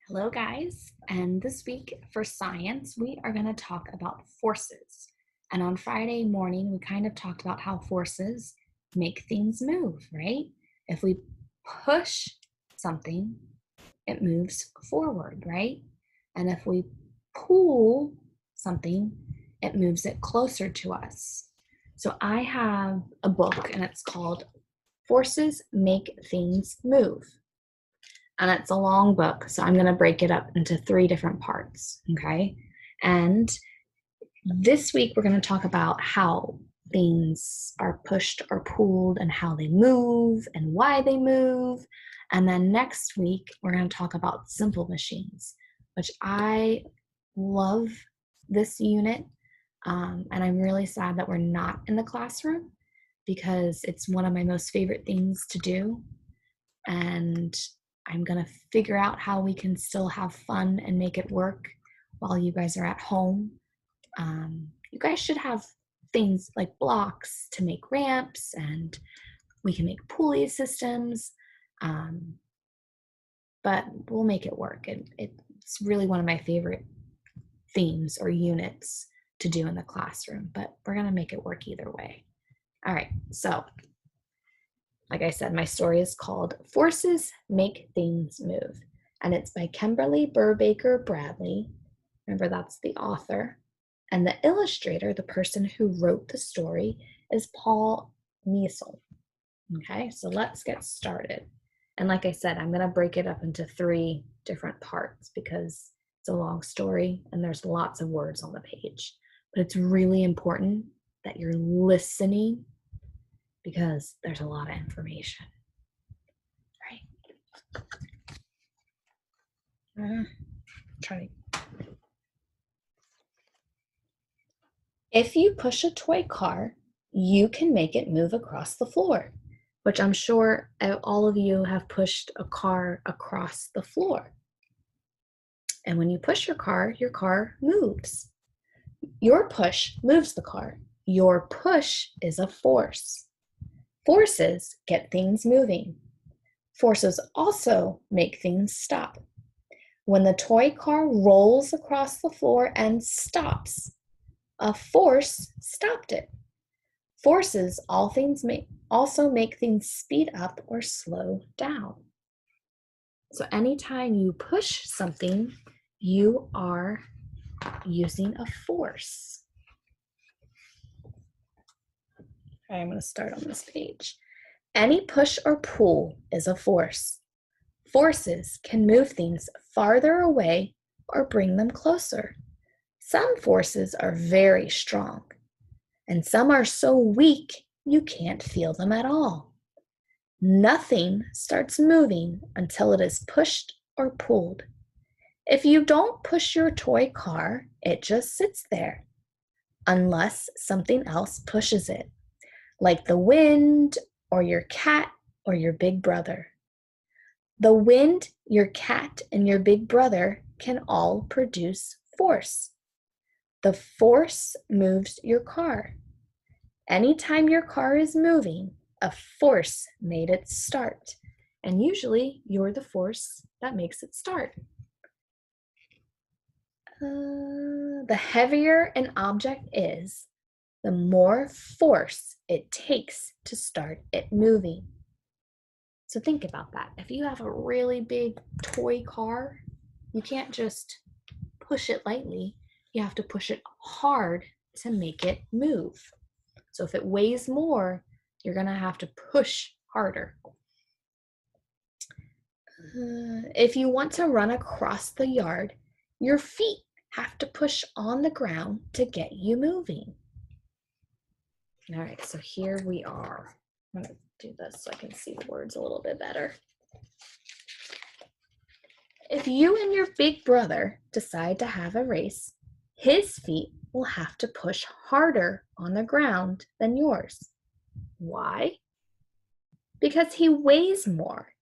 Hello, guys. And this week for science, we are going to talk about forces. And on Friday morning, we kind of talked about how forces make things move, right? If we push something, it moves forward, right? And if we pull something, it moves it closer to us. So I have a book and it's called Forces Make Things Move, and it's a long book, so I'm going to break it up into three different parts, okay? And this week we're going to talk about how things are pushed or pulled and how they move and why they move. And then next week we're going to talk about simple machines, which I love this unit. And I'm really sad that we're not in the classroom because it's one of my most favorite things to do. And I'm going to figure out how we can still have fun and make it work while you guys are at home. You guys should have things like blocks to make ramps, and we can make pulley systems, um, but we'll make it work. It's really one of my favorite themes or units to do in the classroom, but we're going to make it work either way. All right, so like I said, my story is called Forces Make Things Move, and it's by Kimberly Burbaker Bradley. Remember, that's the author. And the illustrator, the person who wrote the story, is Paul Niesel. Okay, so let's get started. And like I said, I'm going to break it up into three different parts because it's a long story and there's lots of words on the page. But it's really important that you're listening because there's a lot of information. Right. Try. If you push a toy car, you can make it move across the floor, which I'm sure all of you have pushed a car across the floor. And when you push your car moves. Your push moves the car. Your push is a force. Forces get things moving. Forces also make things stop. When the toy car rolls across the floor and stops, a force stopped it. Forces also make things speed up or slow down. So anytime you push something, you are using a force. Okay, I'm going to start on this page. Any push or pull is a force. Forces can move things farther away or bring them closer. Some forces are very strong, and some are so weak you can't feel them at all. Nothing starts moving until it is pushed or pulled. If you don't push your toy car, it just sits there, unless something else pushes it, like the wind or your cat or your big brother. The wind, your cat, and your big brother can all produce force. The force moves your car. Anytime your car is moving, a force made it start. And usually you're the force that makes it start. The heavier an object is, the more force it takes to start it moving. So think about that. If you have a really big toy car, you can't just push it lightly. You have to push it hard to make it move. So if it weighs more, you're going to have to push harder. If you want to run across the yard, your feet have to push on the ground to get you moving. All right, so here we are. I'm going to do this so I can see the words a little bit better. If you and your big brother decide to have a race, his feet will have to push harder on the ground than yours. Why? Because he weighs more.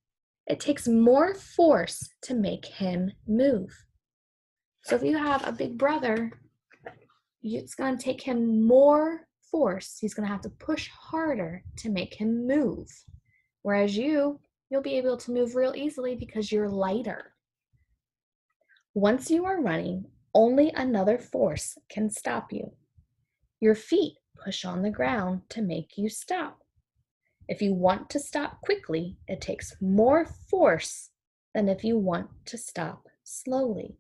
It takes more force to make him move. So if you have a big brother, it's going to take him more force. He's going to have to push harder to make him move. Whereas you'll be able to move real easily because you're lighter. Once you are running, only another force can stop you. Your feet push on the ground to make you stop. If you want to stop quickly, it takes more force than if you want to stop slowly.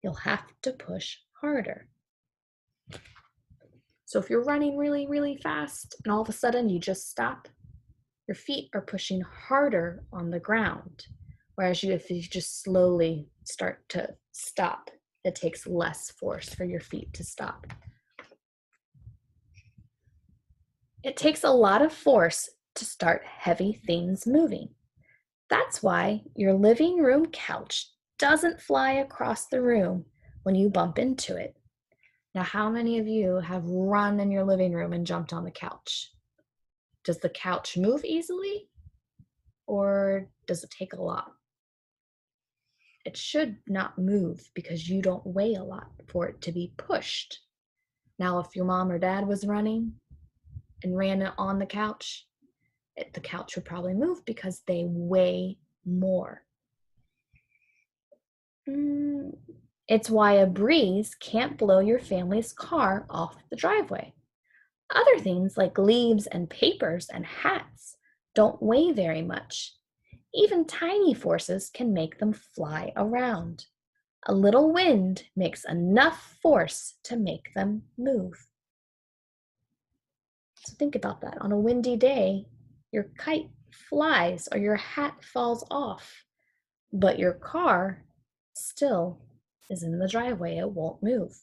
You'll have to push harder. So if you're running really, really fast and all of a sudden you just stop, your feet are pushing harder on the ground. Whereas if you just slowly start to stop, it takes less force for your feet to stop. It takes a lot of force to start heavy things moving. That's why your living room couch doesn't fly across the room when you bump into it. Now, how many of you have run in your living room and jumped on the couch? Does the couch move easily, or does it take a lot? It should not move because you don't weigh a lot for it to be pushed. Now, if your mom or dad was running and ran on the couch would probably move because they weigh more. It's why a breeze can't blow your family's car off the driveway. Other things like leaves and papers and hats don't weigh very much. Even tiny forces can make them fly around. A little wind makes enough force to make them move. So think about that. On a windy day, your kite flies or your hat falls off, but your car still is in the driveway. It won't move.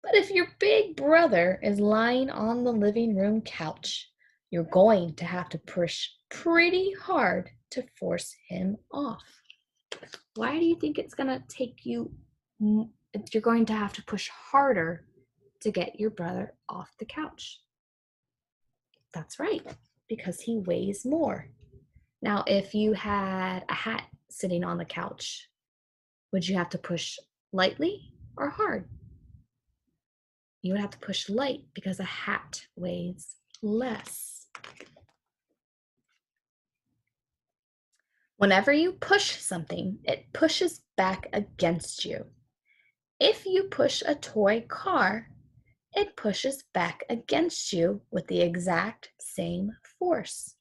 But if your big brother is lying on the living room couch, you're going to have to push pretty hard to force him off. Why do you think it's going to take you? You're going to have to push harder to get your brother off the couch. That's right, because he weighs more. Now, if you had a hat sitting on the couch, would you have to push lightly or hard? You would have to push light because a hat weighs less. Whenever you push something, it pushes back against you. If you push a toy car, it pushes back against you with the exact same force.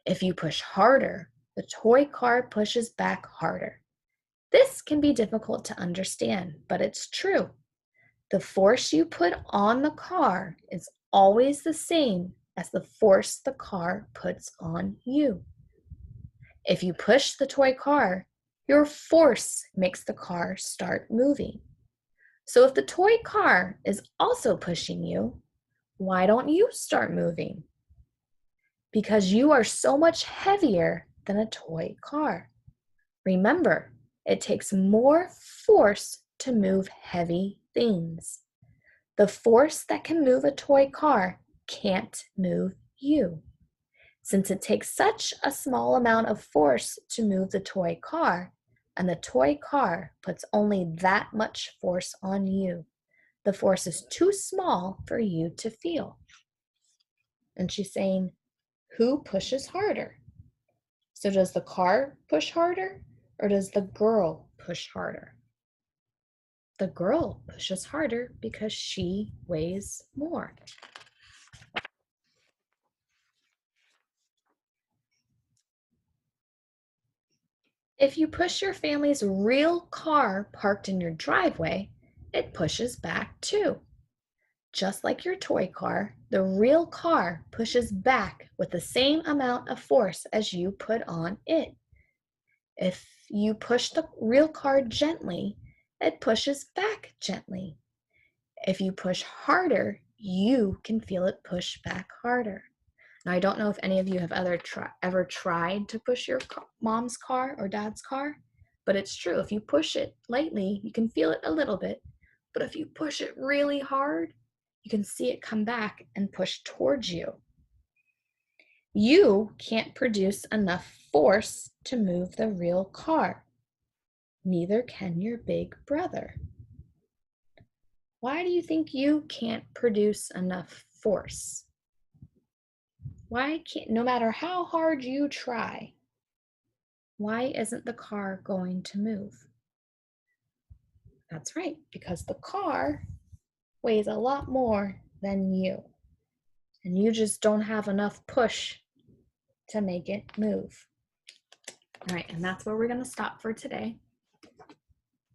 If you push harder, the toy car pushes back harder. This can be difficult to understand, but it's true. The force you put on the car is always the same as the force the car puts on you. If you push the toy car, your force makes the car start moving. So if the toy car is also pushing you, why don't you start moving? Because you are so much heavier than a toy car. Remember, it takes more force to move heavy things. The force that can move a toy car can't move you. Since it takes such a small amount of force to move the toy car, and the toy car puts only that much force on you, the force is too small for you to feel. And she's saying, who pushes harder? So does the car push harder, or does the girl push harder? The girl pushes harder because she weighs more. If you push your family's real car parked in your driveway, it pushes back too. Just like your toy car, the real car pushes back with the same amount of force as you put on it. If you push the real car gently, it pushes back gently. If you push harder, you can feel it push back harder. Now, I don't know if any of you have ever tried to push your mom's car or dad's car, but it's true. If you push it lightly, you can feel it a little bit. But if you push it really hard, you can see it come back and push towards you. You can't produce enough force to move the real car. Neither can your big brother. Why do you think you can't produce enough force? Why can't, no matter how hard you try, why isn't the car going to move? That's right, because the car weighs a lot more than you, and you just don't have enough push to make it move. All right, and that's where we're going to stop for today.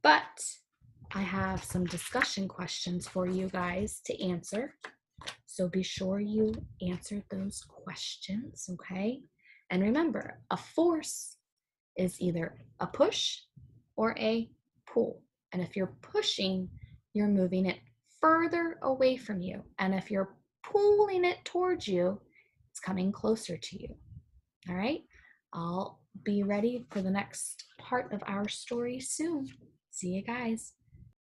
But I have some discussion questions for you guys to answer. So be sure you answer those questions, okay? And remember, a force is either a push or a pull. And if you're pushing, you're moving it further away from you. And if you're pulling it towards you, it's coming closer to you. All right? I'll be ready for the next part of our story soon. See you guys.